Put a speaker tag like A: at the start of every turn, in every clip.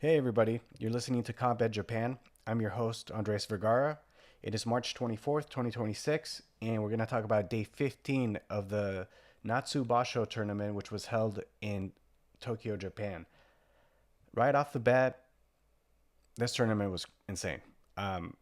A: Hey everybody, you're listening to Combat Japan. I'm your host, Andres Vergara. It is March 24th, 2026, and we're going to talk about day 15 of the Natsu Basho tournament, which was held in Tokyo, Japan. Right off the bat, this tournament was insane. Um,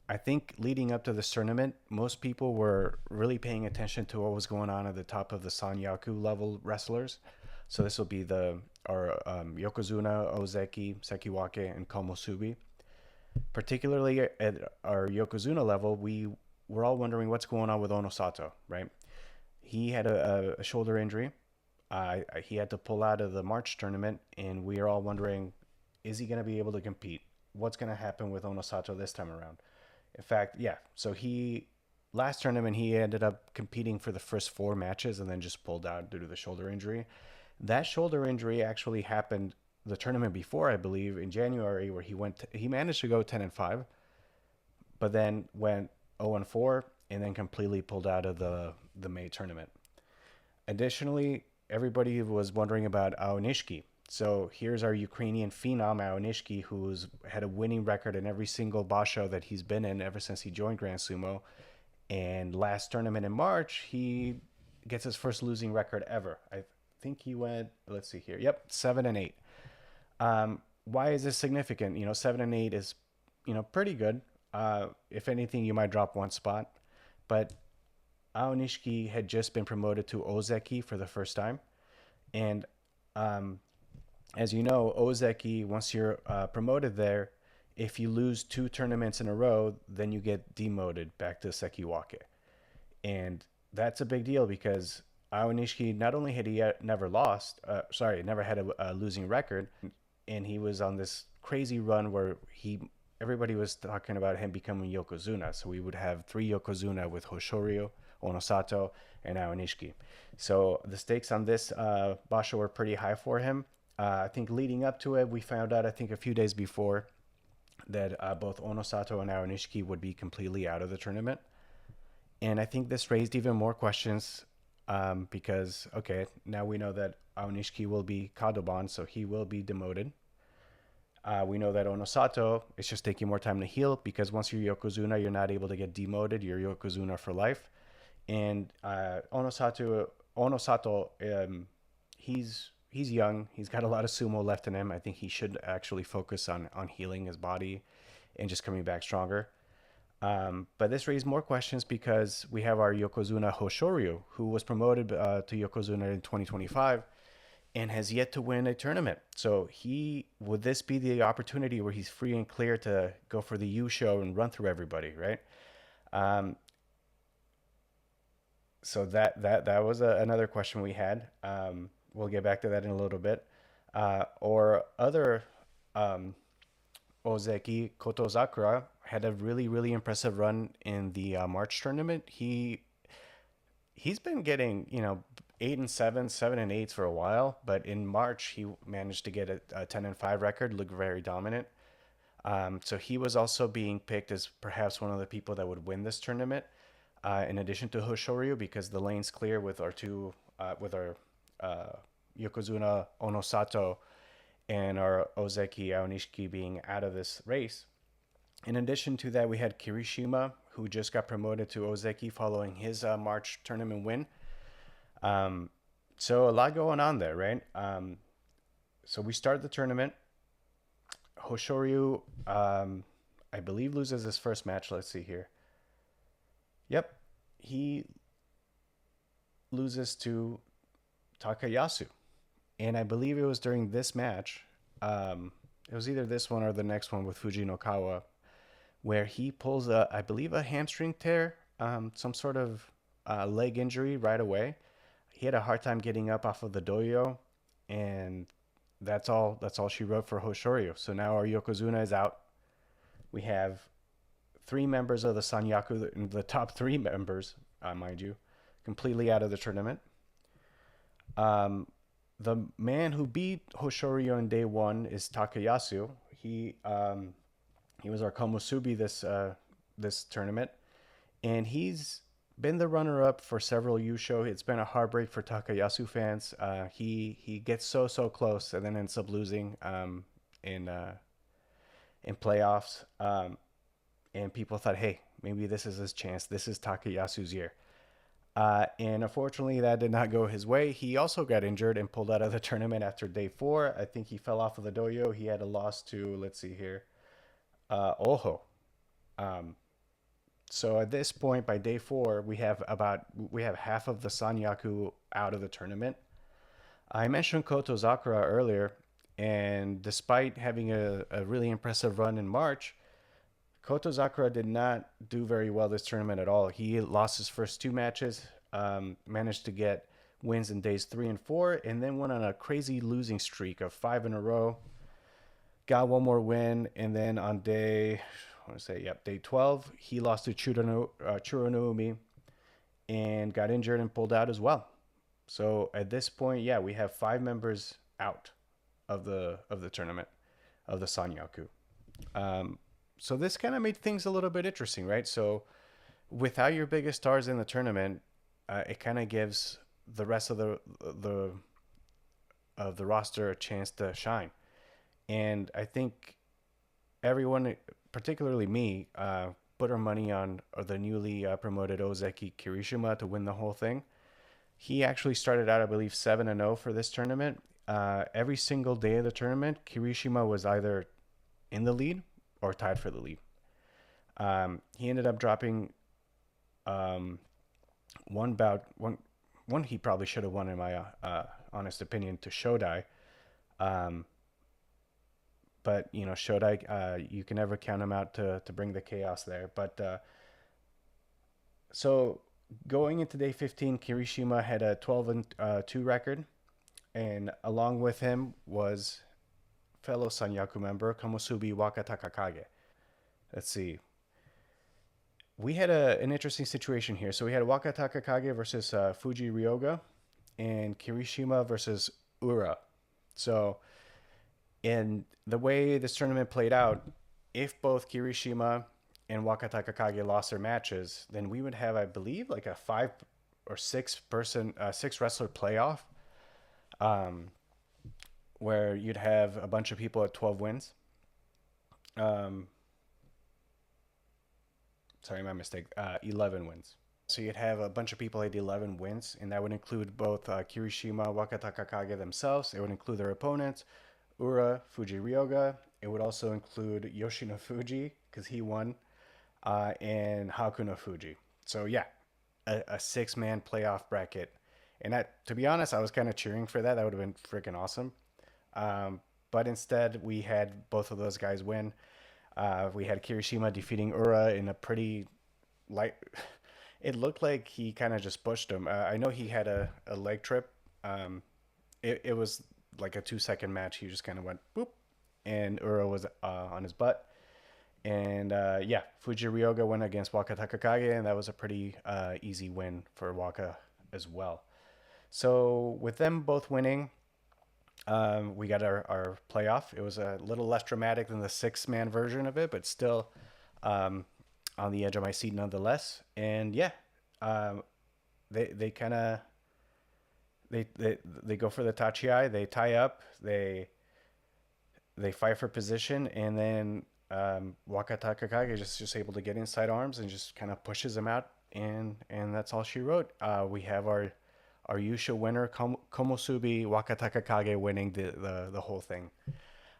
A: I think leading up to this tournament, most people were really paying attention to what was going on at the top of the Sanyaku level wrestlers. So this will be the our Yokozuna, Ozeki, Sekiwake, and Komosubi. Particularly at our Yokozuna level, we were all wondering what's going on with Onosato, right? He had a shoulder injury. He had to pull out of the March tournament, and we are all wondering, is he going to be able to compete? What's going to happen with Onosato this time around? In fact, yeah. So he last tournament he ended up competing for the first four matches and then just pulled out due to the shoulder injury. That shoulder injury actually happened the tournament before, I believe, in January, where he managed to go 10-5, but then went 0-4 and then completely pulled out of the May tournament. Additionally, everybody was wondering about Aonishiki. So here's our Ukrainian phenom Aonishiki, who's had a winning record in every single basho that he's been in ever since he joined Grand Sumo. And last tournament in March, he gets his first losing record ever. I think he went. Let's see here. Yep, 7-8. Why is this significant? 7-8 is, pretty good. If anything, you might drop one spot, but Aonishiki had just been promoted to Ozeki for the first time, and um, as you know, Ozeki, once you're promoted there, if you lose two tournaments in a row, then you get demoted back to Sekiwake, and that's a big deal because Aonishiki not only had he never lost, never had a losing record, and he was on this crazy run where everybody was talking about him becoming Yokozuna. So we would have three Yokozuna with Hoshoryu, Onosato, and Aonishiki. So the stakes on this Basho were pretty high for him. I think leading up to it, we found out, I think a few days before, that both Onosato and Aonishiki would be completely out of the tournament. And I think this raised even more questions because, okay, now we know that Aonishiki will be Kadoban, so he will be demoted. We know that Onosato is just taking more time to heal because once you're Yokozuna, you're not able to get demoted. You're Yokozuna for life. And Onosato, he's young. He's got a lot of sumo left in him. I think he should actually focus on healing his body and just coming back stronger. But this raised more questions because we have our Yokozuna Hoshoryu, who was promoted to Yokozuna in 2025 and has yet to win a tournament. So would this be the opportunity where he's free and clear to go for the U show and run through everybody, right? Um, so that was another question we had. We'll get back to that in a little bit. Or other um, Ozeki Kotozakura had a really really impressive run in the March tournament. He's been getting 8-7, 7-8 for a while, but in March he managed to get a 10-5 record, look very dominant. So he was also being picked as perhaps one of the people that would win this tournament, in addition to Hoshoryu, because the lane's clear with our uh, Yokozuna Onosato and our Ozeki Aonishiki being out of this race. In addition to that, we had Kirishima, who just got promoted to Ozeki following his March tournament win. Um, so a lot going on there, right? So we start the tournament. Hoshoryu, I believe, loses his first match. Let's see here. Yep, he loses to Takayasu, and I believe it was during this match. It was either this one or the next one with Fujinokawa, where he pulls I believe, a hamstring tear, some sort of leg injury right away. He had a hard time getting up off of the doyo, and that's all. That's all she wrote for Hoshoryu. So now our Yokozuna is out. We have three members of the Sanyaku, the top three members, mind you, completely out of the tournament. Um, the man who beat Hoshoryu on day one is Takayasu. He was our Komosubi this tournament, and he's been the runner-up for several Yusho. It's been a heartbreak for Takayasu fans. He gets so close and then ends up losing. in playoffs. And people thought, hey, maybe this is his chance. This is Takayasu's year. And unfortunately, that did not go his way. He also got injured and pulled out of the tournament after day 4. I think he fell off of the dojo. He had a loss to, let's see here, Oho. Um, so at this point, by day 4, we have half of the Sanyaku out of the tournament. I mentioned Koto Zakura earlier, and despite having a really impressive run in March, Koto Zakura did not do very well this tournament at all. He lost his first 2 matches, managed to get wins in days 3 and 4, and then went on a crazy losing streak of 5 in a row. Got one more win, and then on day 12, he lost to Churonoumi and got injured and pulled out as well. So at this point, yeah, we have 5 members out of the tournament of the Sanyaku. So this kind of made things a little bit interesting, right? So without your biggest stars in the tournament, it kind of gives the rest of the roster a chance to shine. And I think everyone, particularly me, put our money on the newly promoted Ozeki Kirishima to win the whole thing. He actually started out, I believe, 7-0 for this tournament. Every single day of the tournament, Kirishima was either in the lead or tied for the lead. He ended up dropping one he probably should have won, in my honest opinion, to Shodai. But Shodai, you can never count him out to bring the chaos there. But so going into day 15, Kirishima had a 12-2 record, and along with him was fellow Sanyaku member Komusubi Wakatakakage. Let's see. We had an interesting situation here. So we had Wakatakakage versus Fuji Ryoga, and Kirishima versus Ura. So in the way this tournament played out, if both Kirishima and Wakatakakage lost their matches, then we would have, I believe, like a 5 or 6 wrestler playoff, where you'd have a bunch of people at 12 wins. Sorry, my mistake. 11 wins. So you'd have a bunch of people at 11 wins, and that would include both Kirishima, Wakatakakage themselves. It would include their opponents, Ura, Fuji Ryoga. It would also include Yoshino Fuji, because he won, and Hakuno Fuji. So yeah, a 6-man playoff bracket. And to be honest, I was kind of cheering for that. That would have been freaking awesome. But instead, we had both of those guys win. We had Kirishima defeating Ura in a pretty light. It looked like he kind of just pushed him. I know he had a leg trip. It was like a 2-second match. He just kind of went boop, and Ura was on his butt. And yeah, Fuji Ryoga went against Waka Takakage, and that was a pretty easy win for Waka as well. So with them both winning, we got our playoff. It was a little less dramatic than the 6-man version of it, but still on the edge of my seat nonetheless. And yeah, they kind of they go for the tachiai. They tie up. They fight for position, and then Waka Takakage is just able to get inside arms and just kind of pushes him out, and that's all she wrote. We have our Yusha winner, Komusubi Wakatakakage, winning the whole thing.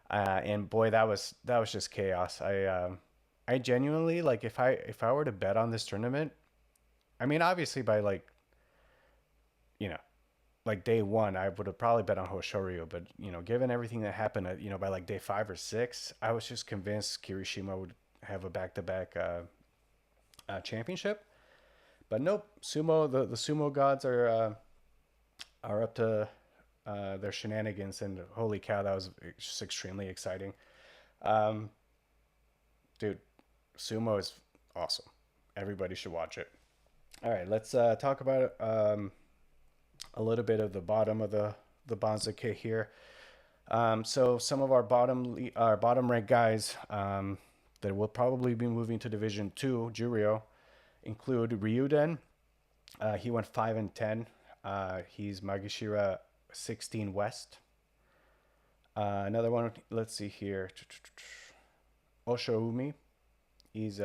A: And boy, that was just chaos. I genuinely, like, if I were to bet on this tournament, I mean, obviously by like day 1, I would have probably bet on Hoshoryu, but given everything that happened, by like day 5 or 6, I was just convinced Kirishima would have a back-to-back championship. But nope, sumo, the sumo gods are up to their shenanigans, and holy cow, that was just extremely exciting. Dude, sumo is awesome. Everybody should watch it. All right, let's talk about a little bit of the bottom of the Banzuke here. So some of our bottom ranked guys that will probably be moving to Division 2, Juryo, include Ryuden. He went 5-10. He's Magishira 16 West. Another one. Let's see here. Oshoumi. He's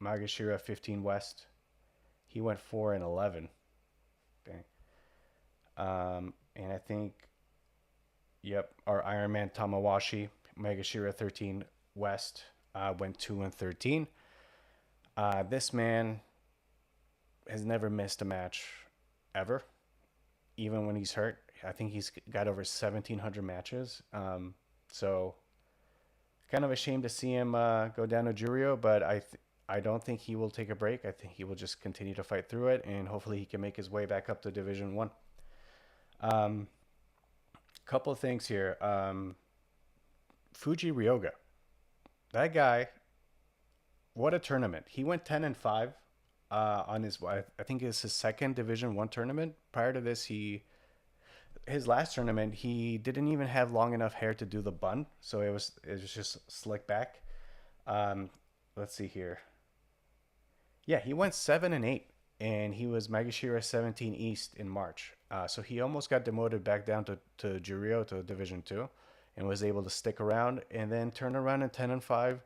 A: Magashira 15 West. He went 4-11. Dang. And I think, yep, our Iron Man Tamawashi, Megashira 13 West, went 2-13. This man has never missed a match ever, even when he's hurt. I think he's got over 1,700 matches. So kind of a shame to see him go down to Jurio, but I don't think he will take a break. I think he will just continue to fight through it, and hopefully he can make his way back up to Division One. Couple of things here. Fuji Ryoga, that guy, what a tournament! He went 10-5 on his. I think it's his second Division One tournament. Prior to this, his last tournament he didn't even have long enough hair to do the bun, so it was just slick back. Um, let's see here. Yeah, he went 7-8, and he was Magashira 17 East in March. So he almost got demoted back down to Jurio to Division Two, and was able to stick around and then turn around in 10-5,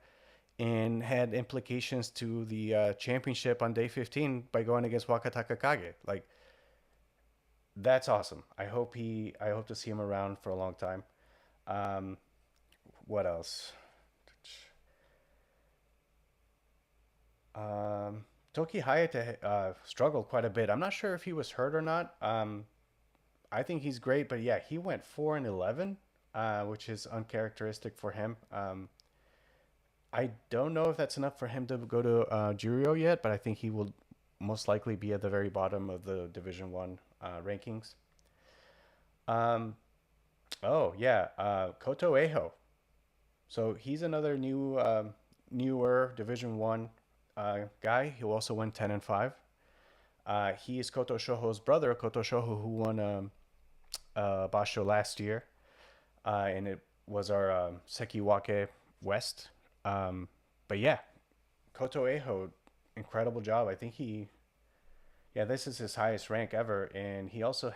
A: and had implications to the championship on day 15 by going against Wakataka Kage. Like, that's awesome. I hope to see him around for a long time. Um, what else? Toki Hayate struggled quite a bit. I'm not sure if he was hurt or not. I think he's great, but yeah, he went 4-11, which is uncharacteristic for him. I don't know if that's enough for him to go to Jurio yet, but I think he will most likely be at the very bottom of the Division One rankings. Um, oh yeah, Koto Eho. So he's another newer Division One guy. He also went 10-5. He is Koto Shoho's brother, Koto Shoho, who won Basho last year, and it was our Sekiwake West. Um, but yeah, Koto Eho, incredible job. I think yeah, this is his highest rank ever, and he also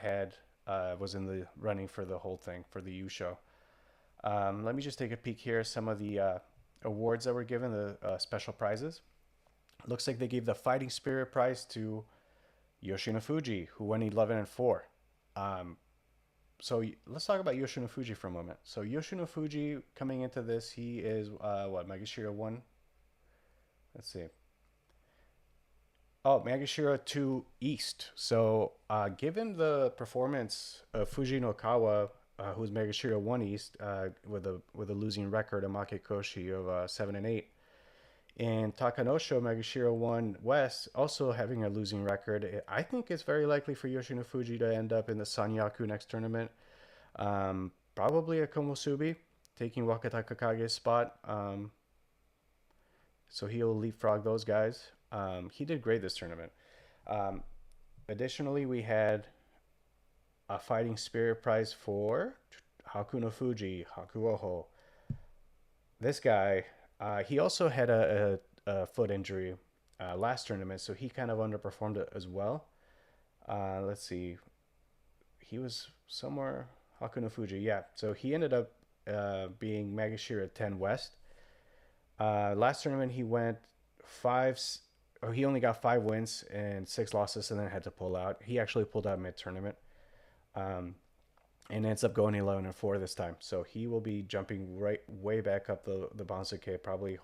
A: was in the running for the whole thing for the U show. Let me just take a peek here. Some of the awards that were given, the special prizes. Looks like they gave the Fighting Spirit Prize to Yoshino Fuji, who won 11-4. Um, so let's talk about Yoshino Fuji for a moment. So Yoshino Fuji, coming into this, he is what, Magashira one. Let's see. Oh, Magashira 2 East. So, given the performance of Fuji no Kawa, who's Magashira 1 East, with a losing record, a Makekoshi of 7-8, and Takanosho Magashira 1 West also having a losing record, I think it's very likely for Yoshino Fuji to end up in the Sanyaku next tournament. Probably a Komosubi, taking Wakataka Kage's spot. So he'll leapfrog those guys. He did great this tournament. Um, Additionally, we had a Fighting Spirit Prize for Haku no Fuji, Hakuoho. This guy, he also had a foot injury last tournament, so he kind of underperformed it as well. Let's see, he was somewhere Haku no Fuji, yeah. So he ended up being Magashira 10 West. Last tournament he went five. Oh, he only got 5 wins and 6 losses, and then had to pull out. He actually pulled out mid tournament, um, and ends up going 11-4 this time. So he will be jumping right way back up the Bansuke, probably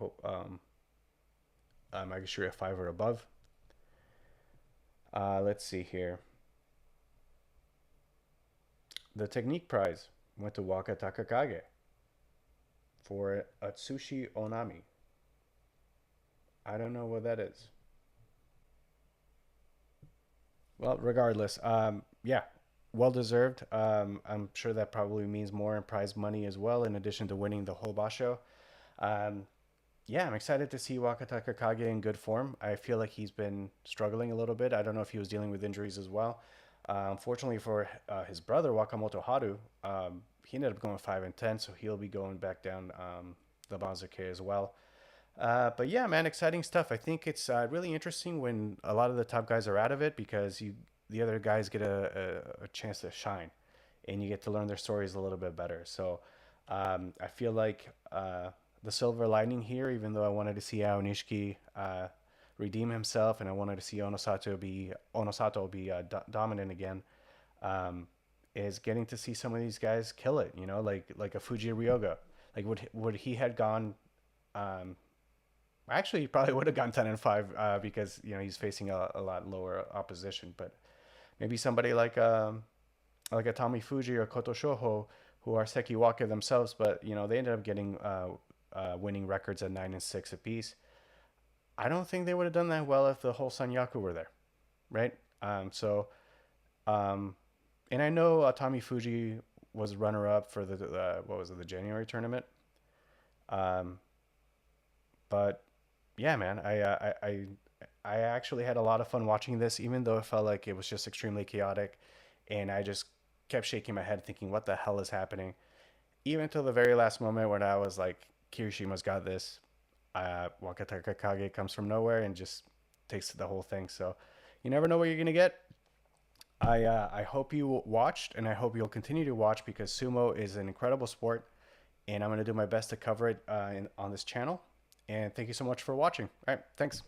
A: Magashira 5 or above. Let's see here. The technique prize went to Waka Takakage for Atsushi Onami. I don't know what that is. Well, regardless, yeah, well deserved. I'm sure that probably means more in prize money as well, in addition to winning the whole basho. Um, yeah, I'm excited to see Wakataka Kage in good form. I feel like he's been struggling a little bit. I don't know if he was dealing with injuries as well. Unfortunately for his brother Wakamoto Haru, he ended up going 5-10, so he'll be going back down the Banzuke as well. But yeah, man, exciting stuff. I think it's really interesting when a lot of the top guys are out of it, because the other guys get a chance to shine, and you get to learn their stories a little bit better. So I feel like the silver lining here, even though I wanted to see Aonishiki redeem himself, and I wanted to see Onosato be dominant again, um, is getting to see some of these guys kill it. You know, like a Fuji Ryoga. Like would he had gone? Um, Actually, he probably would have gone 10-5 because you know he's facing a lot lower opposition. But maybe somebody like a Tommy Fuji or Koto Shoho, who are Sekiwaka themselves, but you know they ended up getting winning records at 9-6 apiece. I don't think they would have done that well if the whole Sanyaku were there, right? Um, and I know Tommy Fuji was runner up for the what was it, the January tournament. Um, but yeah, man, I actually had a lot of fun watching this, even though it felt like it was just extremely chaotic, and I just kept shaking my head, thinking, "What the hell is happening?" Even until the very last moment when I was like, "Kirishima's got this." Wakataka Kage comes from nowhere and just takes the whole thing. So you never know what you're gonna get. I hope you watched, and I hope you'll continue to watch because sumo is an incredible sport, and I'm gonna do my best to cover it on this channel. And thank you so much for watching. All right, thanks.